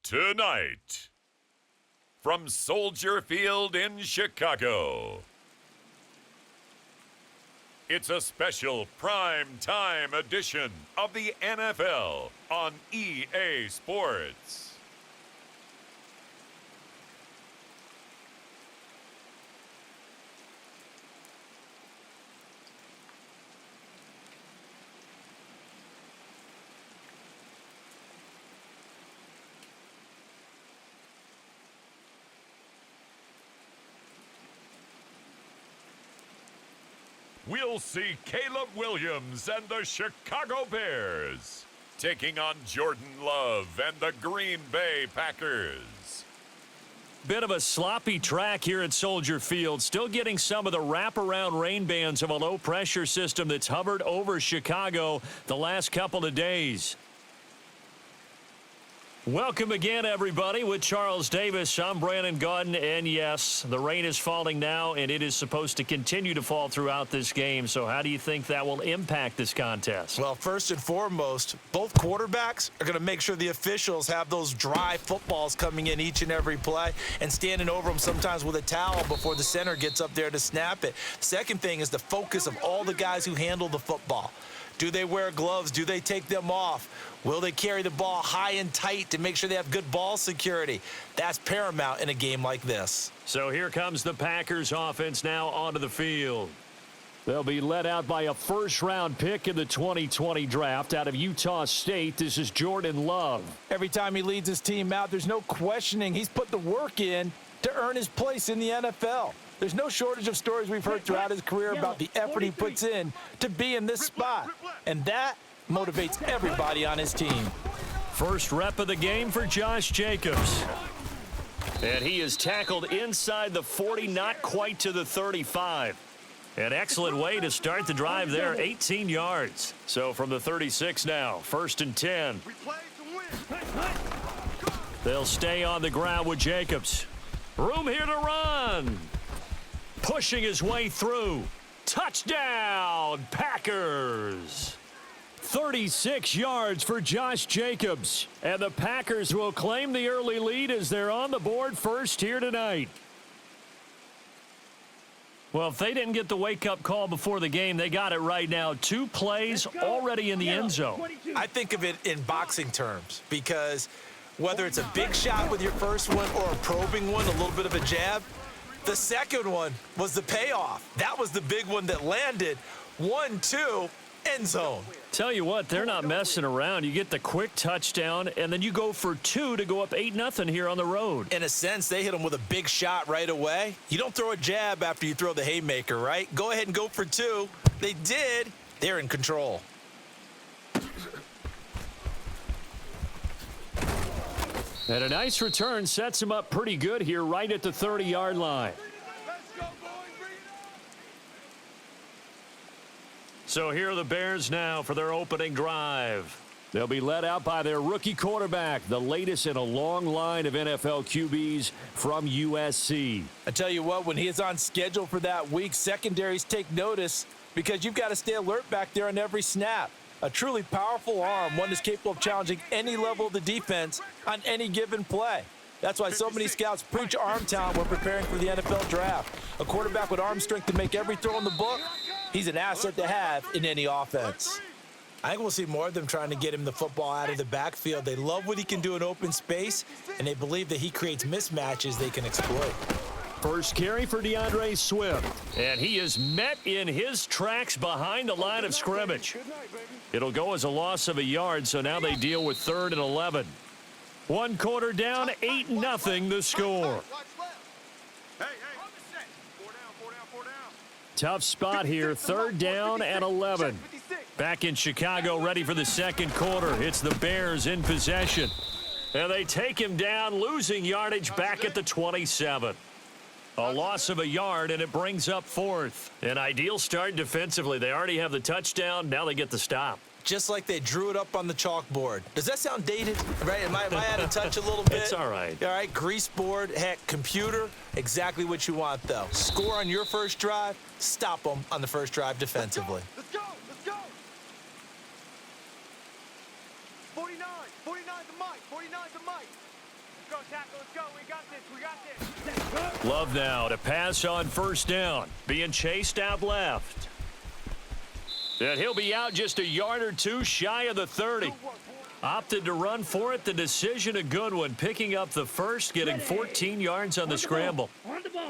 Tonight, from Soldier Field in Chicago, it's a special prime time edition of the NFL on EA Sports. We'll see Caleb Williams and the Chicago Bears taking on Jordan Love and the Green Bay Packers. Bit of a sloppy track here at Soldier Field. Still getting some of the wraparound rain bands of a low-pressure system that's hovered over Chicago the last couple of days. Welcome again, everybody, with Charles Davis. I'm Brandon Gaudin, and yes, the rain is falling now, and it is supposed to continue to fall throughout this game. So how do you think that will impact this contest? Well, first and foremost, both quarterbacks are going to make sure the officials have those dry footballs coming in each and every play and standing over them sometimes with a towel before the center gets up there to snap it. Second thing is the focus of all the guys who handle the football. Do they wear gloves? Do they take them off? Will they carry the ball high and tight to make sure they have good ball security? That's paramount in a game like this. So here comes the Packers offense now onto the field. They'll be led out by a first-round pick in the 2020 draft out of Utah State. This is Jordan Love. Every time he leads his team out, there's no questioning he's put the work in to earn his place in the NFL. There's no shortage of stories we've heard throughout his career about the effort he puts in to be in this spot. And that motivates everybody on his team. First rep of the game for Josh Jacobs. And he is tackled inside the 40, not quite to the 35. An excellent way to start the drive there, 18 yards. So from the 36 now, 1st and 10. They'll stay on the ground with Jacobs. Room here to run. Pushing his way through. Touchdown, Packers. 36 yards for Josh Jacobs. And the Packers will claim the early lead as they're on the board first here tonight. Well, if they didn't get the wake-up call before the game, they got it right now. 2 plays already in the end zone. I think of it in boxing terms because whether it's a big shot with your first one or a probing one, a little bit of a jab, the second one was the payoff. That was the big one that landed. 1-2, end zone. Tell you what, they're not messing around. You get the quick touchdown, and then you go for 2 to go up 8-0 here on the road. In a sense, they hit him with a big shot right away. You don't throw a jab after you throw the haymaker, right? Go ahead and go for 2. They did. They're in control. And a nice return sets him up pretty good here right at the 30-yard line. So here are the Bears now for their opening drive. They'll be led out by their rookie quarterback, the latest in a long line of NFL QBs from USC. I tell you what, when he is on schedule for that week, secondaries take notice because you've got to stay alert back there on every snap. A truly powerful arm, one that's capable of challenging any level of the defense on any given play. That's why so many scouts preach arm talent when preparing for the NFL draft. A quarterback with arm strength to make every throw in the book, he's an asset to have in any offense. I think we'll see more of them trying to get him the football out of the backfield. They love what he can do in open space, and they believe that he creates mismatches they can exploit. First carry for DeAndre Swift. And he is met in his tracks behind the line of scrimmage. It'll go as a loss of a yard, so now they deal with 3rd and 11. 1 quarter down, 8-0 the score. Tough spot here, 3rd down and 11. Back in Chicago, ready for the second quarter. It's the Bears in possession. And they take him down, losing yardage back at the 27. A loss of a yard, and it brings up 4th. An ideal start defensively. They already have the touchdown. Now they get the stop. Just like they drew it up on the chalkboard. Does that sound dated? Right? Am I out of touch a little bit? It's all right. All right, grease board, heck, computer, exactly what you want, though. Score on your first drive, stop them on the first drive defensively. Let's go! Let's go! 49 to Mike, 49 to Mike. Love now to pass on first down. Being chased out left. And he'll be out just a yard or two shy of the 30. Opted to run for it. The decision a good one. Picking up the first, getting 14 yards on the scramble.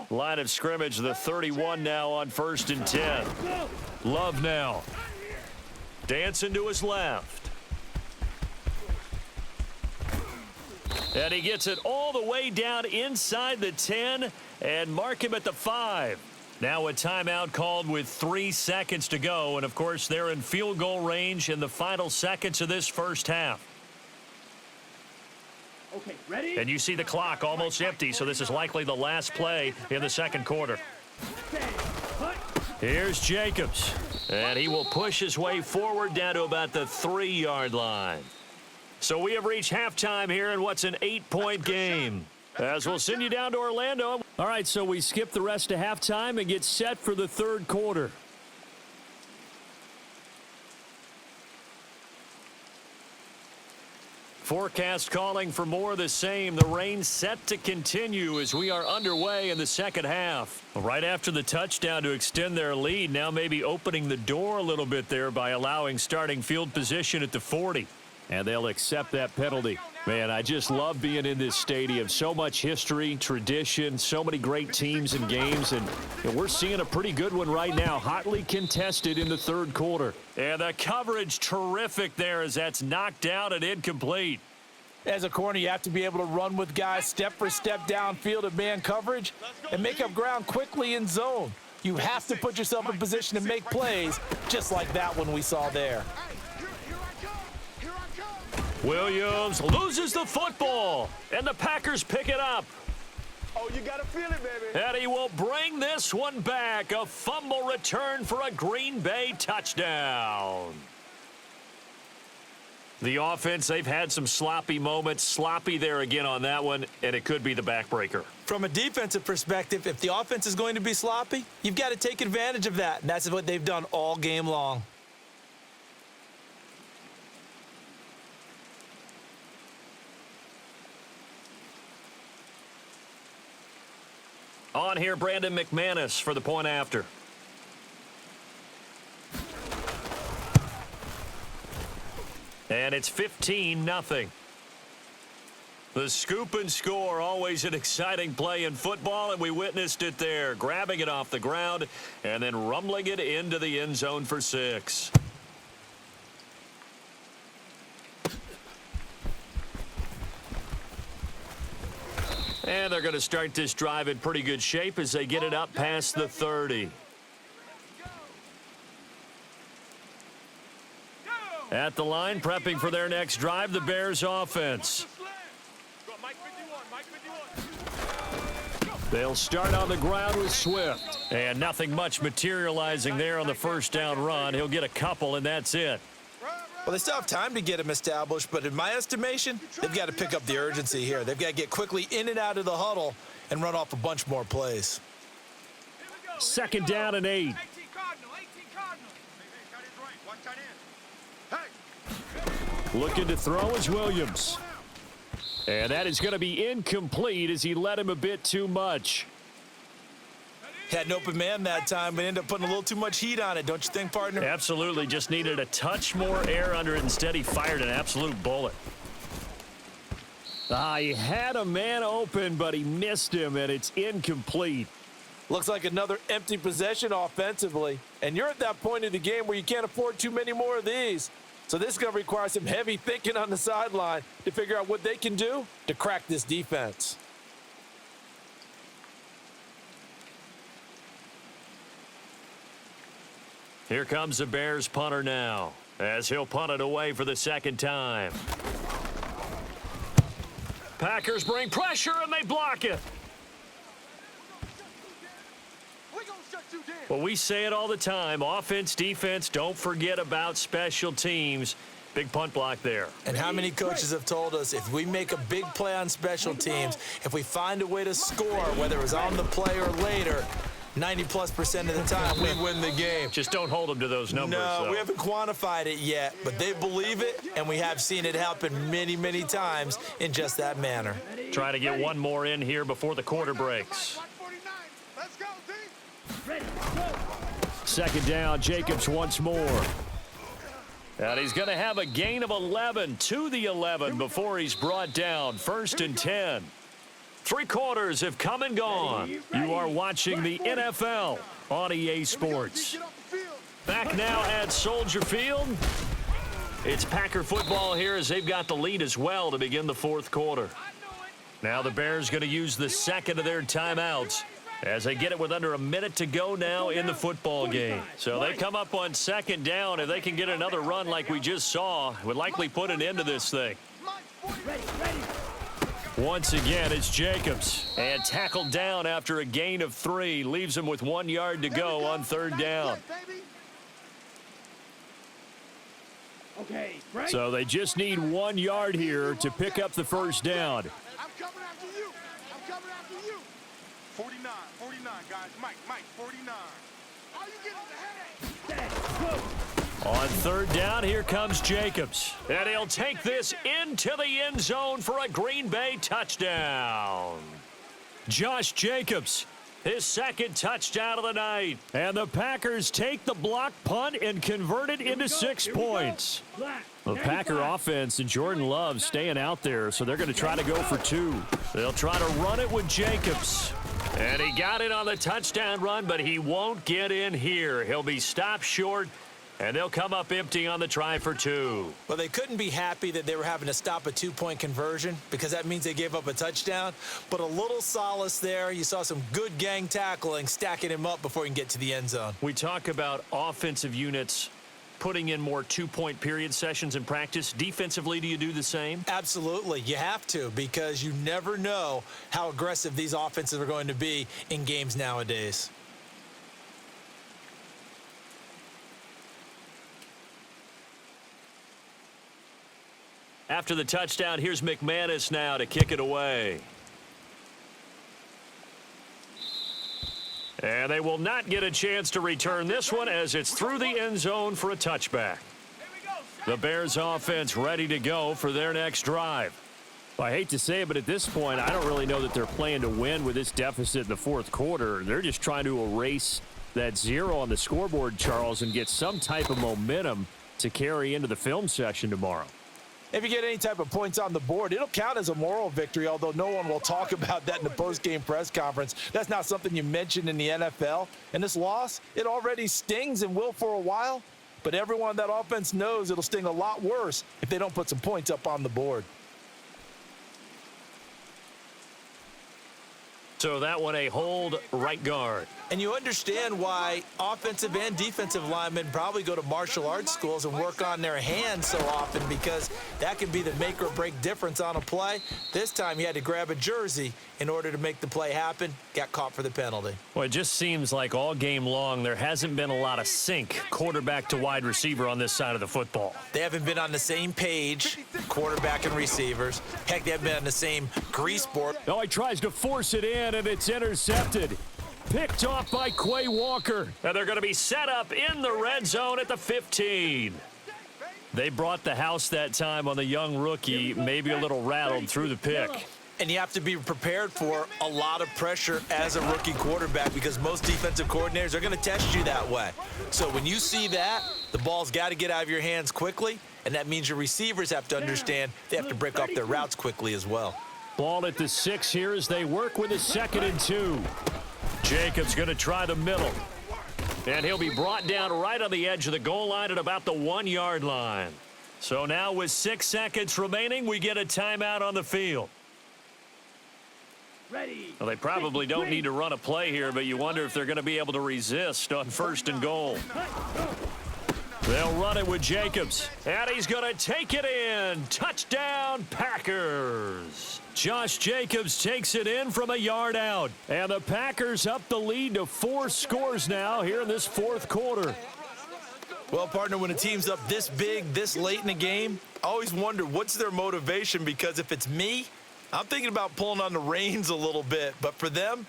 Line of scrimmage, the 31 now on 1st and 10. Love now. Dancing to his left. And he gets it all the way down inside the 10 and mark him at the 5. Now a timeout called with 3 seconds to go. And, of course, they're in field goal range in the final seconds of this first half. Okay, ready? And you see the clock almost empty, so this is likely the last play in the second quarter. Here's Jacobs. And he will push his way forward down to about the 3-yard line. So we have reached halftime here in what's an 8-point game. As we'll send you down to Orlando. All right, so we skip the rest of halftime and get set for the third quarter. Forecast calling for more of the same. The rain set to continue as we are underway in the second half. Right after the touchdown to extend their lead, now maybe opening the door a little bit there by allowing starting field position at the 40. And they'll accept that penalty. Man, I just love being in this stadium. So much history, tradition, so many great teams and games. And we're seeing a pretty good one right now. Hotly contested in the third quarter. And the coverage terrific there as that's knocked out and incomplete. As a corner, you have to be able to run with guys step for step downfield of man coverage and make up ground quickly in zone. You have to put yourself in position to make plays just like that one we saw there. Williams loses the football, and the Packers pick it up. Oh, you gotta feel it, baby. And he will bring this one back. A fumble return for a Green Bay touchdown. The offense, they've had some sloppy moments. Sloppy there again on that one, and it could be the backbreaker. From a defensive perspective, if the offense is going to be sloppy, you've got to take advantage of that, and that's what they've done all game long. On here, Brandon McManus for the point after. And it's 15-0. The scoop and score, always an exciting play in football, and we witnessed it there. Grabbing it off the ground and then rumbling it into the end zone for 6. And they're going to start this drive in pretty good shape as they get it up past the 30. At the line, prepping for their next drive, the Bears offense. They'll start on the ground with Swift. And nothing much materializing there on the first down run. He'll get a couple, and that's it. Well, they still have time to get him established, but in my estimation, they've got to pick up the urgency here. They've got to get quickly in and out of the huddle and run off a bunch more plays. Second down and 8. Looking to throw is Williams. And that is going to be incomplete as he led him a bit too much. Had an open man that time, but ended up putting a little too much heat on it, don't you think, partner? Absolutely. Just needed a touch more air under it. Instead, he fired an absolute bullet. He had a man open, but he missed him, and it's incomplete. Looks like another empty possession offensively. And you're at that point of the game where you can't afford too many more of these. So this is going to require some heavy thinking on the sideline to figure out what they can do to crack this defense. Here comes the Bears punter now, as he'll punt it away for the second time. Packers bring pressure, and they block it. Well, we say it all the time. Offense, defense, don't forget about special teams. Big punt block there. And how many coaches have told us if we make a big play on special teams, if we find a way to score, whether it's on the play or later, 90+% of the time, we win the game. Just don't hold them to those numbers. No, though. we haven't quantified it yet, but they believe it, and we have seen it happen many, many times in just that manner. Trying to get one more in here before the quarter breaks. Let's go, team. Second down, Jacobs once more. And he's going to have a gain of 11 to the 11 before he's brought down. 1st and 10. 3 quarters have come and gone. You are watching the NFL on EA Sports. Back now at Soldier Field. It's Packer football here as they've got the lead as well to begin the 4th quarter. Now the Bears going to use the second of their timeouts as they get it with under a minute to go now in the football game. So they come up on 2nd down. If they can get another run like we just saw, would likely put an end to this thing. Once again, it's Jacobs. And tackled down after a gain of 3. Leaves him with 1 yard to go on 3rd down. Okay, break. So they just need 1 yard here to pick up the 1st down. I'm coming after you. I'm coming after you. 49, guys. Mike, 49. How you getting the headache? On 3rd down, here comes Jacobs. And he'll take this into the end zone for a Green Bay touchdown. Josh Jacobs, his 2nd touchdown of the night. And the Packers take the block punt and convert it into 6 points. The Packer offense and Jordan Love staying out there, so they're going to try to go for 2. They'll try to run it with Jacobs. And he got it on the touchdown run, but he won't get in here. He'll be stopped short, and they'll come up empty on the try for 2. Well, they couldn't be happy that they were having to stop a 2-point conversion because that means they gave up a touchdown. But a little solace there. You saw some good gang tackling, stacking him up before he can get to the end zone. We talk about offensive units putting in more 2-point period sessions in practice. Defensively, do you do the same? Absolutely. You have to because you never know how aggressive these offenses are going to be in games nowadays. After the touchdown, here's McManus now to kick it away. And they will not get a chance to return this one as it's through the end zone for a touchback. The Bears offense ready to go for their next drive. I hate to say it, but at this point, I don't really know that they're playing to win with this deficit in the 4th quarter. They're just trying to erase that 0 on the scoreboard, Charles, and get some type of momentum to carry into the film session tomorrow. If you get any type of points on the board, it'll count as a moral victory, although no one will talk about that in the post-game press conference. That's not something you mentioned in the NFL. And this loss, it already stings and will for a while, but everyone on that offense knows it'll sting a lot worse if they don't put some points up on the board. So that one a hold right guard. And you understand why offensive and defensive linemen probably go to martial arts schools and work on their hands so often because that can be the make or break difference on a play. This time he had to grab a jersey in order to make the play happen. Got caught for the penalty. Well, it just seems like all game long there hasn't been a lot of sync quarterback to wide receiver on this side of the football. They haven't been on the same page, quarterback and receivers. Heck, they haven't been on the same grease board. Oh, he tries to force it in, and it's intercepted. Picked off by Quay Walker. And they're going to be set up in the red zone at the 15. They brought the house that time on the young rookie, maybe a little rattled through the pick. And you have to be prepared for a lot of pressure as a rookie quarterback because most defensive coordinators are going to test you that way. So when you see that, the ball's got to get out of your hands quickly, and that means your receivers have to understand they have to break off their routes quickly as well. Ball at the 6 here as they work with a 2nd and 2. Jacobs going to try the middle. And he'll be brought down right on the edge of the goal line at about the 1 yard line. So now with 6 seconds remaining, we get a timeout on the field. Ready. Well, they probably don't need to run a play here, but you wonder if they're going to be able to resist on 1st and goal. They'll run it with Jacobs, and he's going to take it in. Touchdown, Packers. Josh Jacobs takes it in from a yard out, and the Packers up the lead to 4 scores now here in this 4th quarter. Well, partner, when a team's up this big, this late in the game, I always wonder what's their motivation because if it's me, I'm thinking about pulling on the reins a little bit. But for them,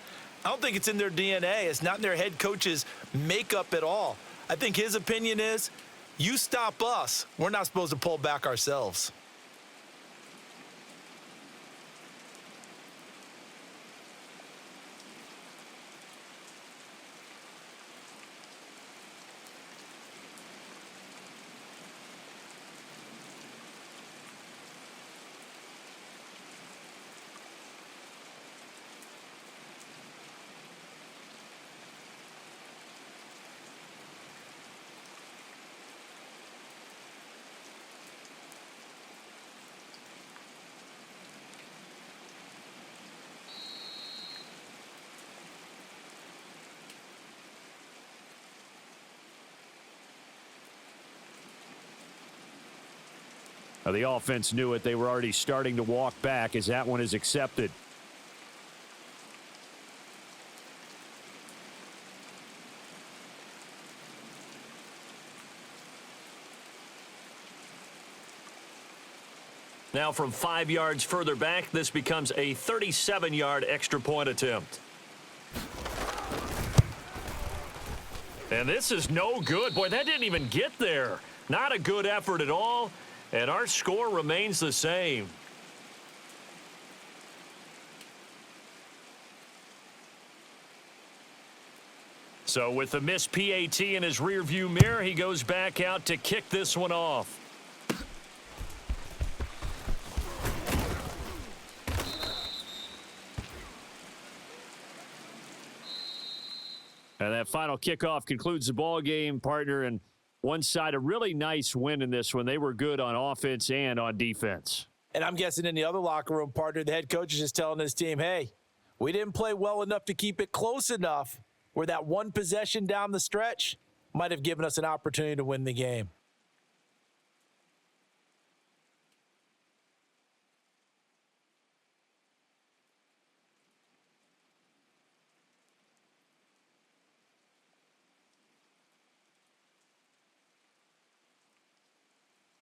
I don't think it's in their DNA. It's not in their head coach's makeup at all. I think his opinion is, you stop us, we're not supposed to pull back ourselves. Now, the offense knew it. They were already starting to walk back as that one is accepted. Now from 5 yards further back, this becomes a 37-yard extra point attempt. And this is no good. Boy, that didn't even get there. Not a good effort at all. And our score remains the same. So with the missed PAT in his rearview mirror, he goes back out to kick this one off. And that final kickoff concludes the ball game, partner. And one side, a really nice win in this one. They were good on offense and on defense. And I'm guessing in the other locker room, partner, the head coach is just telling his team, hey, we didn't play well enough to keep it close enough where that one possession down the stretch might have given us an opportunity to win the game.